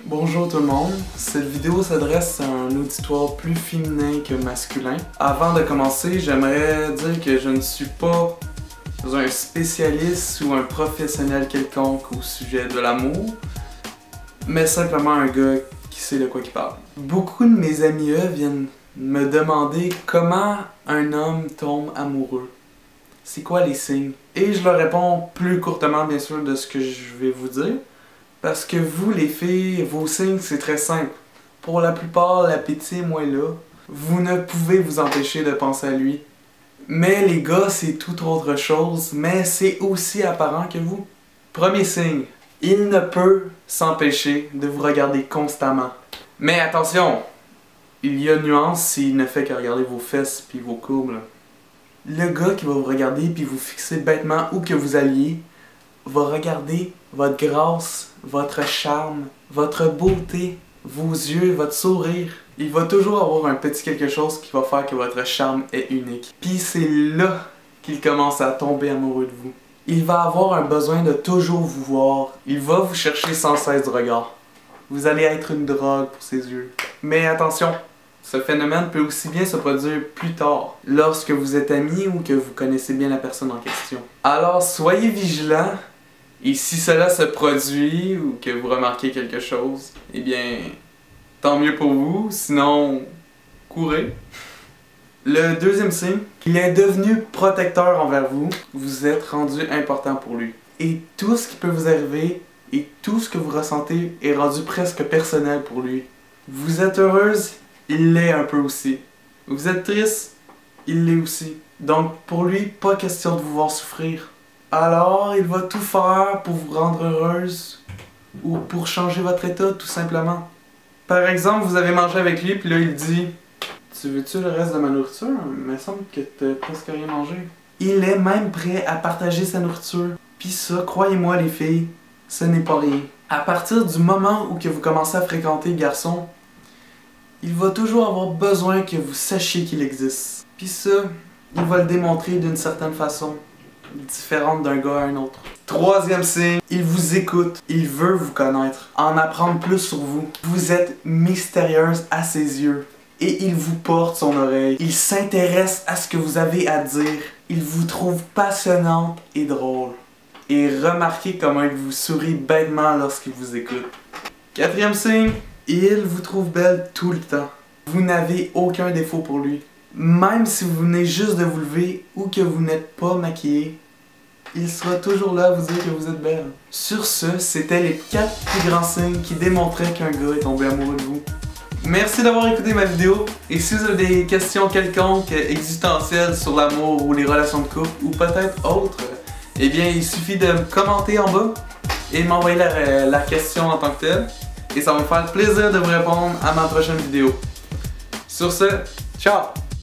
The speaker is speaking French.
Bonjour tout le monde, cette vidéo s'adresse à un auditoire plus féminin que masculin. Avant de commencer, j'aimerais dire que je ne suis pas un spécialiste ou un professionnel quelconque au sujet de l'amour, mais simplement un gars qui sait de quoi il parle. Beaucoup de mes amis viennent me demander comment un homme tombe amoureux. C'est quoi les signes? Et je leur réponds plus courtement bien sûr de ce que je vais vous dire. Parce que vous les filles, vos signes c'est très simple. Pour la plupart, l'appétit est moins là. Vous ne pouvez vous empêcher de penser à lui. Mais les gars, c'est tout autre chose, mais c'est aussi apparent que vous. Premier signe, il ne peut s'empêcher de vous regarder constamment. Mais attention, il y a une nuance s'il ne fait que regarder vos fesses puis vos courbes. Là. Le gars qui va vous regarder puis vous fixer bêtement où que vous alliez, va regarder votre grâce, votre charme, votre beauté, vos yeux, votre sourire. Il va toujours avoir un petit quelque chose qui va faire que votre charme est unique. Puis c'est là qu'il commence à tomber amoureux de vous. Il va avoir un besoin de toujours vous voir. Il va vous chercher sans cesse du regard. Vous allez être une drogue pour ses yeux. Mais attention, ce phénomène peut aussi bien se produire plus tard, lorsque vous êtes amis ou que vous connaissez bien la personne en question. Alors soyez vigilants. Et si cela se produit ou que vous remarquez quelque chose, eh bien, tant mieux pour vous, sinon, courez. Le deuxième signe, il est devenu protecteur envers vous, vous êtes rendu important pour lui. Et tout ce qui peut vous arriver et tout ce que vous ressentez est rendu presque personnel pour lui. Vous êtes heureuse, il l'est un peu aussi. Vous êtes triste, il l'est aussi. Donc pour lui, pas question de vous voir souffrir. Alors, il va tout faire pour vous rendre heureuse ou pour changer votre état, tout simplement. Par exemple, vous avez mangé avec lui, puis là, il dit « Tu veux-tu le reste de ma nourriture? Il me semble que t'as presque rien mangé. » Il est même prêt à partager sa nourriture. Puis ça, croyez-moi les filles, ce n'est pas rien. À partir du moment où que vous commencez à fréquenter le garçon, il va toujours avoir besoin que vous sachiez qu'il existe. Puis ça, il va le démontrer d'une certaine façon. Différente d'un gars à un autre. Troisième signe, il vous écoute, il veut vous connaître, en apprendre plus sur vous. Vous êtes mystérieuse à ses yeux et il vous porte son oreille. Il s'intéresse à ce que vous avez à dire. Il vous trouve passionnante et drôle. Et remarquez comment il vous sourit bêtement lorsqu'il vous écoute. Quatrième signe, il vous trouve belle tout le temps. Vous n'avez aucun défaut pour lui. Même si vous venez juste de vous lever ou que vous n'êtes pas maquillé, il sera toujours là à vous dire que vous êtes belle. Sur ce, c'était les 4 plus grands signes qui démontraient qu'un gars est tombé amoureux de vous. Merci d'avoir écouté ma vidéo et si vous avez des questions quelconques existentielles sur l'amour ou les relations de couple ou peut-être autres, eh bien il suffit de me commenter en bas et m'envoyer la question en tant que telle et ça va me faire plaisir de vous répondre à ma prochaine vidéo. Sur ce, ciao!